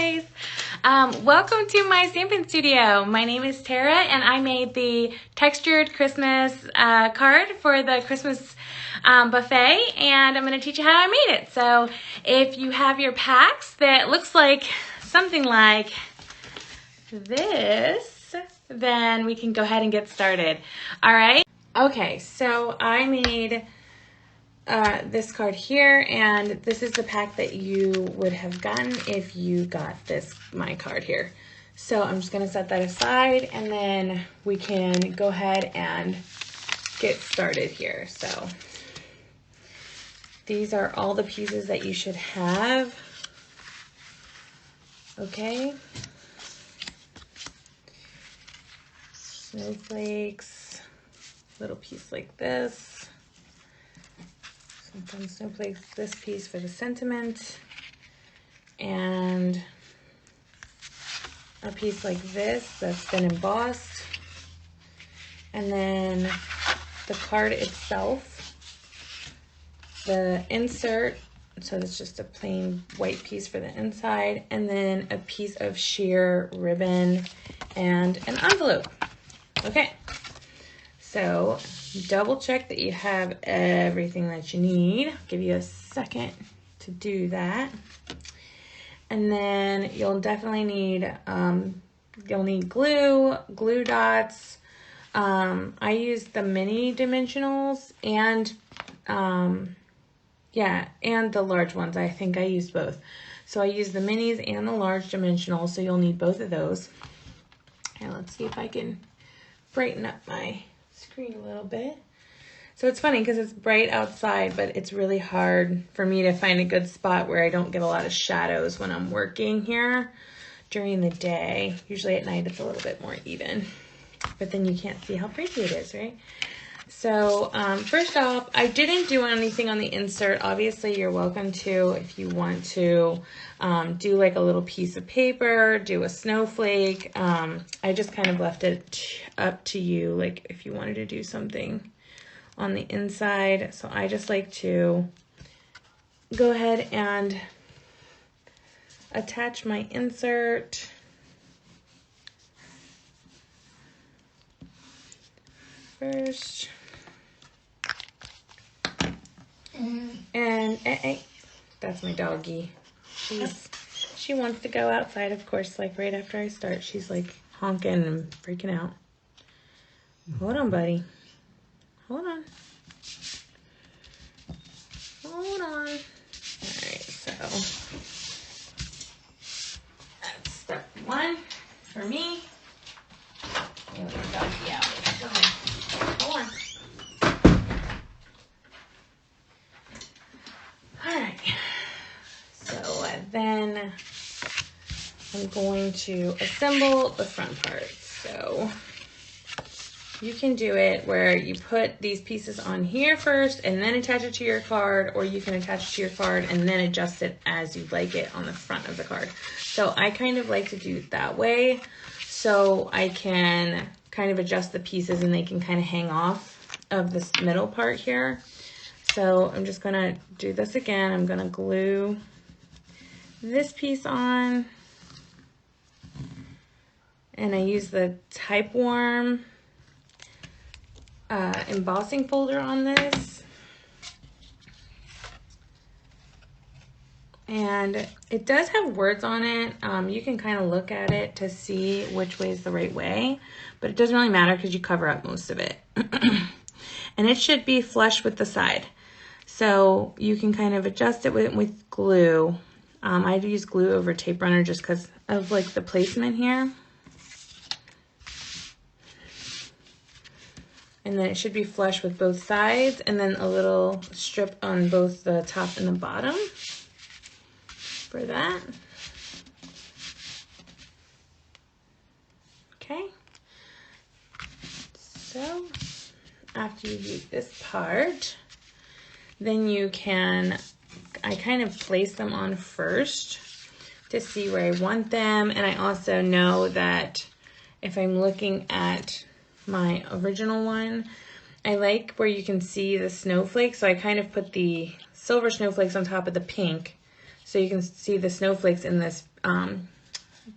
guys. Welcome to my stamping studio. My name is Tara and I made the textured Christmas card for the Christmas buffet, and I'm going to teach you how I made it. So if you have your packs that looks like something like this, then we can go ahead and get started. All right. Okay, so I made this card here, and this is the pack that you would have gotten if you got my card here. So I'm just gonna set that aside and then we can go ahead and get started here. So these are all the pieces that you should have. Okay. Snowflakes, little piece like this. Some snowflakes, this piece for the sentiment, and a piece like this that's been embossed, and then the card itself, the insert, so it's just a plain white piece for the inside, and then a piece of sheer ribbon and an envelope. Okay, so double check that you have everything that you need. I'll give you a second to do that. And then you'll definitely need, you'll need glue dots. I used the mini dimensionals and, yeah, and the large ones. I think I used both. So I used the minis and the large dimensionals, so you'll need both of those. And let's see if I can brighten up my screen a little bit. So it's funny because it's bright outside, but it's really hard for me to find a good spot where I don't get a lot of shadows when I'm working here during the day. Usually at night it's a little bit more even, but then you can't see how pretty it is, right? So first off, I didn't do anything on the insert. Obviously you're welcome to, if you want to do like a little piece of paper, do a snowflake. I just kind of left it up to you, like if you wanted to do something on the inside. So I just like to go ahead and attach my insert. First. And that's my doggie. She wants to go outside, of course, like right after I start. She's like honking and freaking out. Hold on, buddy. Hold on. Hold on. Alright, so that's step one for me. And we'll doggie out. Go ahead. Hold on. Alright. So then I'm going to assemble the front part. So you can do it where you put these pieces on here first and then attach it to your card, or you can attach it to your card and then adjust it as you like it on the front of the card. So I kind of like to do it that way so I can kind of adjust the pieces and they can kind of hang off of this middle part here. So I'm just gonna do this again. I'm gonna glue this piece on, and I use the Typewarm embossing folder on this, and it does have words on it. You can kind of look at it to see which way is the right way, but it doesn't really matter because you cover up most of it. And it should be flush with the side, so you can kind of adjust it with glue. I use glue over tape runner just because of like the placement here. And then it should be flush with both sides, and then a little strip on both the top and the bottom for that. Okay. So after you do this part, then you can, I kind of place them on first to see where I want them. And I also know that if I'm looking at my original one, I like where you can see the snowflakes. So I kind of put the silver snowflakes on top of the pink, so you can see the snowflakes in this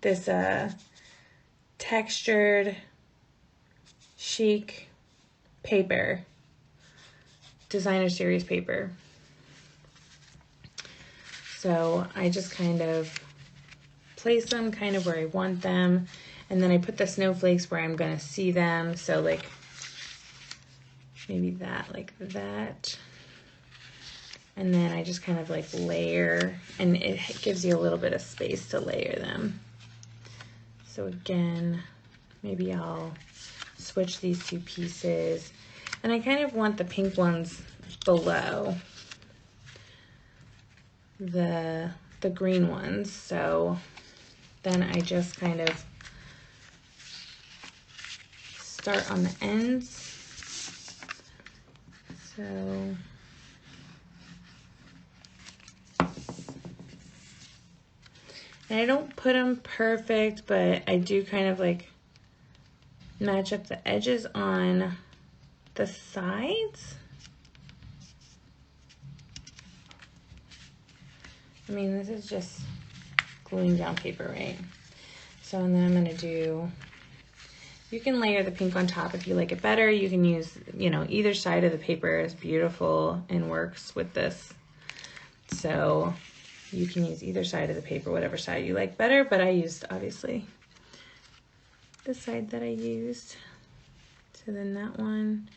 this Textured Chic paper, designer series paper. So I just kind of place them kind of where I want them, and then I put the snowflakes where I'm going to see them. So like maybe that, like that. And then I just kind of like layer, and it gives you a little bit of space to layer them. So again, maybe I'll switch these two pieces, and I kind of want the pink ones below the green ones. So then I just kind of start on the ends. So and I don't put them perfect, but I do kind of like match up the edges on the sides. I mean, this is just gluing down paper, right? So, and then I'm gonna do, you can layer the pink on top if you like it better. You can use, you know, either side of the paper is beautiful and works with this. So you can use either side of the paper, whatever side you like better, but I used, obviously, the side that I used. So then that one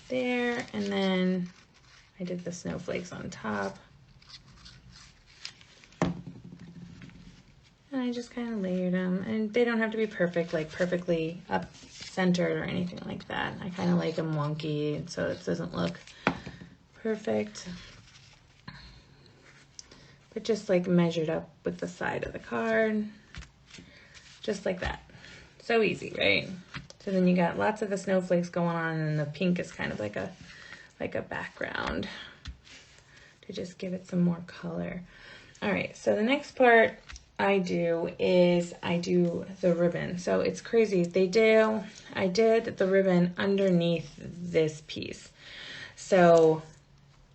there, and then I did the snowflakes on top. And I just kind of layered them, and they don't have to be perfect, like perfectly up centered or anything like that. I kind of like them wonky so it doesn't look perfect, but just like measured up with the side of the card, just like that. So easy, right? So then you got lots of the snowflakes going on, and the pink is kind of like a background to just give it some more color. All right, so the next part I do is I do the ribbon. So it's crazy. I did the ribbon underneath this piece. So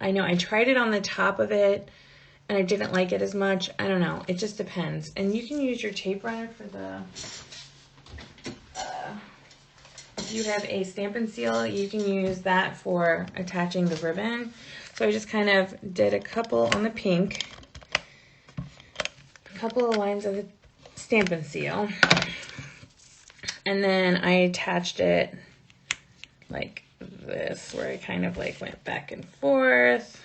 I know I tried it on the top of it and I didn't like it as much. I don't know. It just depends. And you can use your tape runner for the, if you have a Stampin' Seal, you can use that for attaching the ribbon. So I just kind of did a couple on the pink, couple of lines of the Stampin' Seal, and then I attached it like this, where I kind of like went back and forth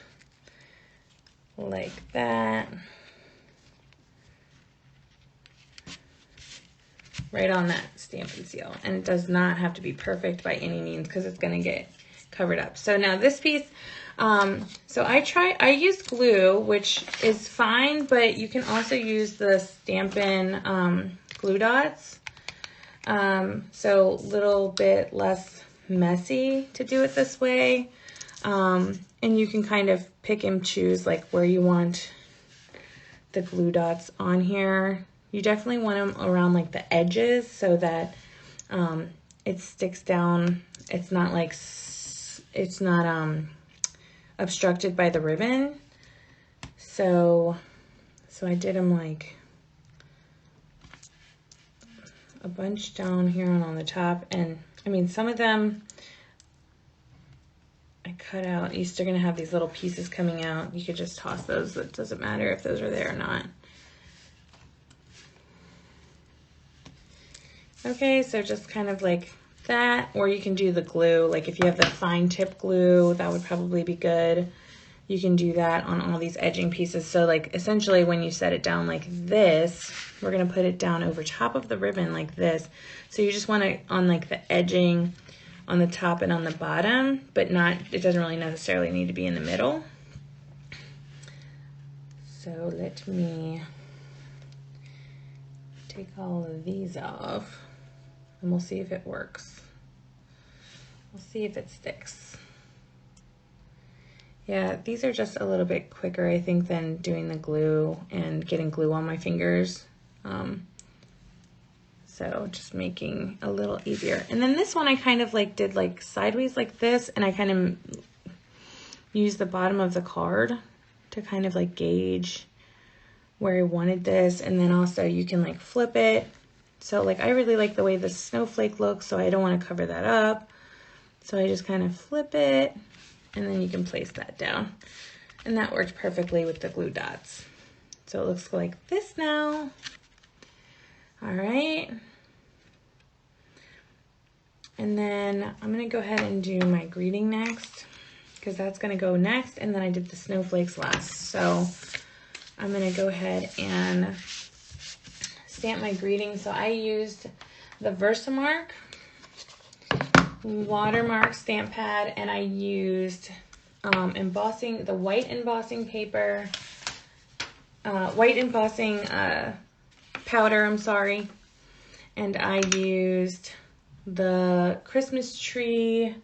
like that, right on that Stampin' Seal. And it does not have to be perfect by any means, because it's going to get covered up. So now this piece, so I use glue, which is fine, but you can also use the Stampin' glue dots. So a little bit less messy to do it this way. And you can kind of pick and choose like where you want the glue dots on here. You definitely want them around like the edges so that it sticks down. It's not like, it's not obstructed by the ribbon. So I did them like a bunch down here and on the top. And I mean, some of them I cut out. You're still gonna have these little pieces coming out. You could just toss those. It doesn't matter if those are there or not. Okay, so just kind of like that, or you can do the glue. Like if you have the fine tip glue, that would probably be good. You can do that on all these edging pieces. So like essentially when you set it down like this, we're gonna put it down over top of the ribbon like this. So you just want it on like the edging on the top and on the bottom, but not, it doesn't really necessarily need to be in the middle. So let me take all of these off and we'll see if it works. We'll see if it sticks. Yeah, these are just a little bit quicker, I think, than doing the glue and getting glue on my fingers. So just making a little easier. And then this one I kind of like did like sideways like this, and I kind of used the bottom of the card to kind of like gauge where I wanted this. And then also you can like flip it. So like I really like the way the snowflake looks, so I don't want to cover that up. So I just kind of flip it, and then you can place that down. And that worked perfectly with the glue dots. So it looks like this now. All right. And then I'm gonna go ahead and do my greeting next, because that's gonna go next, and then I did the snowflakes last. So I'm gonna go ahead and stamp my greeting. So I used the Versamark watermark stamp pad, and I used embossing, the white embossing paper, white embossing powder, I'm sorry. And I used the Christmas trees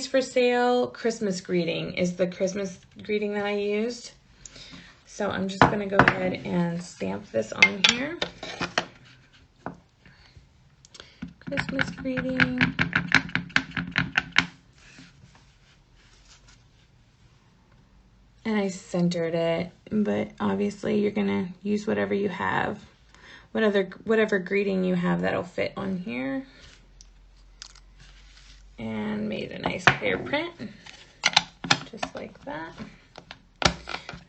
for sale Christmas greeting is the Christmas greeting that I used. So I'm just gonna go ahead and stamp this on here. Christmas greeting. And I centered it, but obviously you're gonna use whatever you have, whatever greeting you have that'll fit on here. And made a nice clear print, just like that.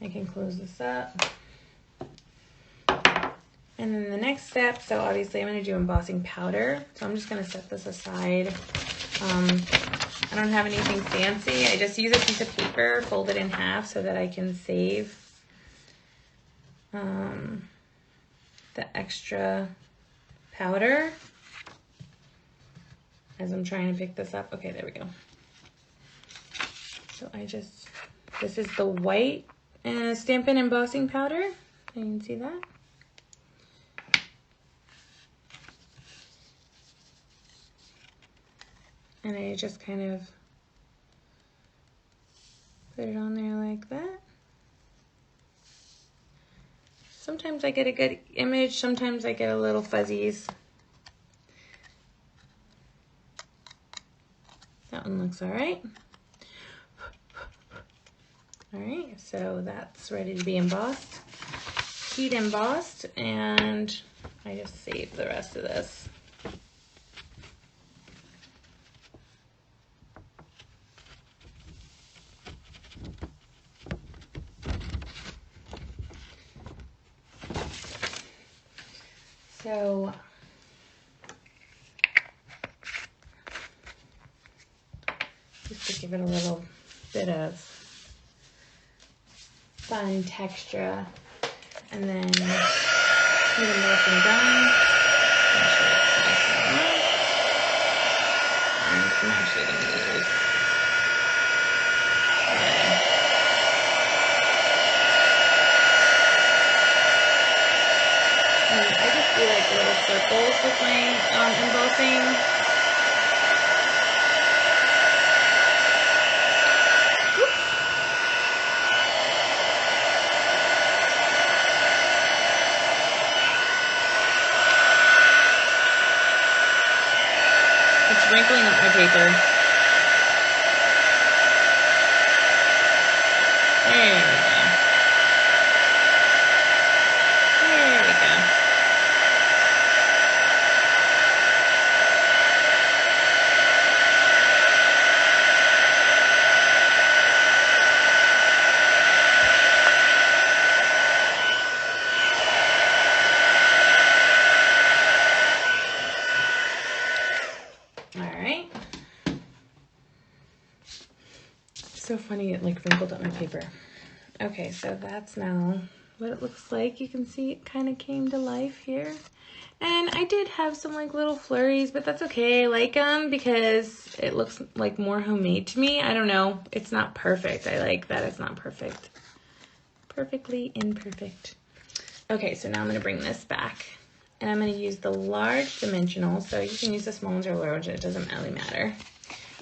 I can close this up. And then the next step, so obviously I'm gonna do embossing powder. So I'm just gonna set this aside. I don't have anything fancy. I just use a piece of paper, fold it in half so that I can save the extra powder as I'm trying to pick this up. Okay, there we go. So this is the white Stampin' embossing powder. You can see that. And I just kind of put it on there like that. Sometimes I get a good image, sometimes I get a little fuzzies. That one looks all right. All right, so that's ready to be embossed. Heat embossed, and I just saved the rest of this. So just to give it a little bit of fun texture, and then heat embossing done. Make sure it's nice and warm. And I'm actually going to use I just do like little circles with my embossing. Oops. It's wrinkling up my paper. There we go. There we go. So funny, it like wrinkled up my paper. Okay, so that's now what it looks like. You can see it kind of came to life here. And I did have some like little flurries, but that's okay. I like them because it looks like more homemade to me. I don't know. It's not perfect. I like that it's not perfect. Perfectly imperfect. Okay, so now I'm going to bring this back. And I'm going to use the large dimensional. So you can use the small ones or large. It doesn't really matter.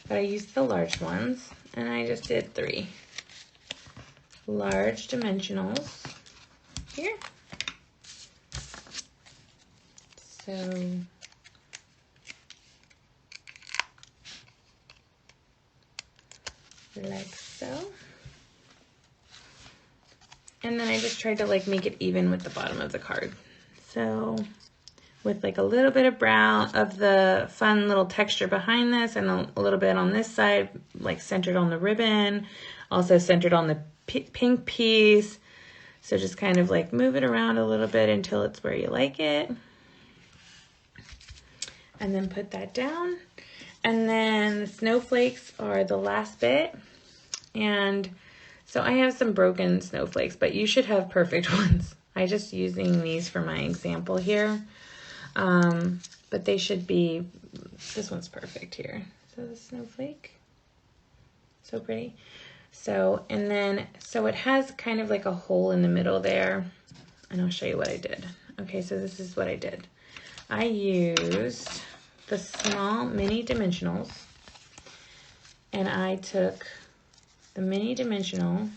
But I used the large ones. And I just did 3 large dimensionals here. So like so. And then I just tried to like make it even with the bottom of the card. So with like a little bit of brown of the fun little texture behind this and a little bit on this side, like centered on the ribbon, also centered on the pink piece. So just kind of like move it around a little bit until it's where you like it. And then put that down. And then the snowflakes are the last bit. And so I have some broken snowflakes, but you should have perfect ones. I'm just using these for my example here. But they should be, this one's perfect here. So the snowflake, so pretty. So, and then, so it has kind of like a hole in the middle there. And I'll show you what I did. Okay, so this is what I did. I used the small mini dimensionals, and I took the mini dimensional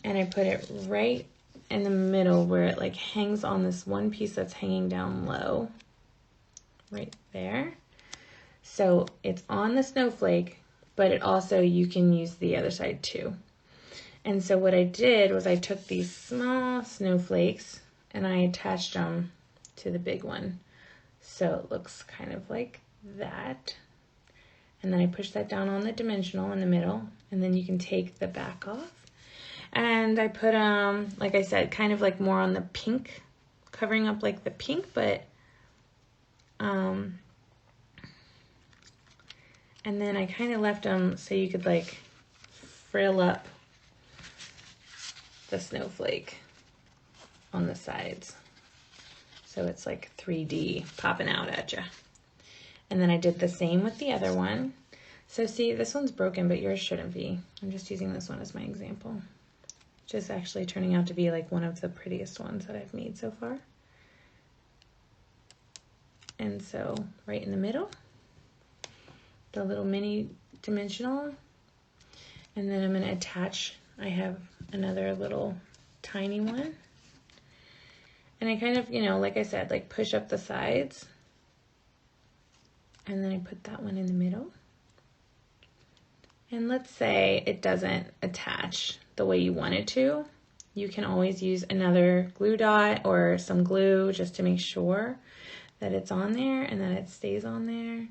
and I put it right in the middle where it like hangs on this one piece that's hanging down low, right there. So it's on the snowflake, but it also, you can use the other side too. And so what I did was I took these small snowflakes and I attached them to the big one. So it looks kind of like that. And then I push that down on the dimensional in the middle, and then you can take the back off. And I put, like I said, kind of like more on the pink, covering up like the pink, but, and then I kind of left them so you could like frill up the snowflake on the sides. So it's like 3D popping out at you. And then I did the same with the other one. So see, this one's broken, but yours shouldn't be. I'm just using this one as my example. Which is actually turning out to be like one of the prettiest ones that I've made so far. And so right in the middle, the little mini dimensional. And then I'm gonna attach, I have another little tiny one. And I kind of, you know, like I said, like push up the sides. And then I put that one in the middle. And let's say it doesn't attach the way you want it to. You can always use another glue dot or some glue just to make sure that it's on there and that it stays on there.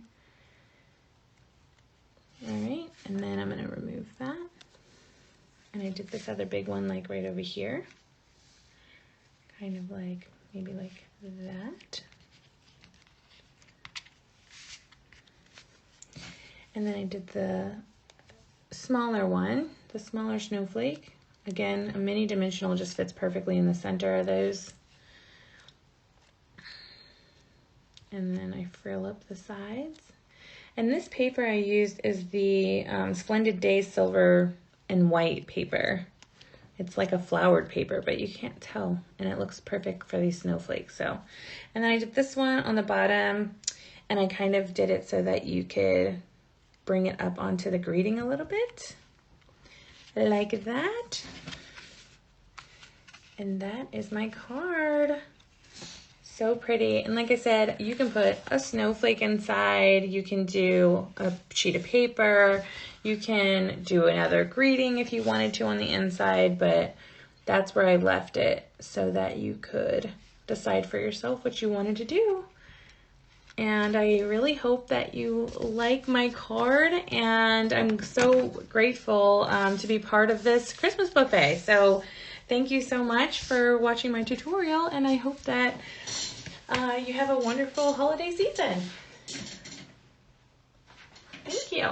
All right, and then I'm gonna remove that. And I did this other big one like right over here. Kind of like, maybe like that. And then I did the smaller one, the smaller snowflake. Again, a mini dimensional just fits perfectly in the center of those. And then I frill up the sides. And this paper I used is the Splendid Day Silver and White paper. It's like a flowered paper, but you can't tell. And it looks perfect for these snowflakes. So, and then I did this one on the bottom, and I kind of did it so that you could bring it up onto the greeting a little bit, like that. And that is my card. So pretty. And like I said, you can put a snowflake inside, you can do a sheet of paper, you can do another greeting if you wanted to on the inside, but that's where I left it so that you could decide for yourself what you wanted to do. And I really hope that you like my card, and I'm so grateful to be part of this Christmas buffet. So thank you so much for watching my tutorial, and I hope that you have a wonderful holiday season. Thank you.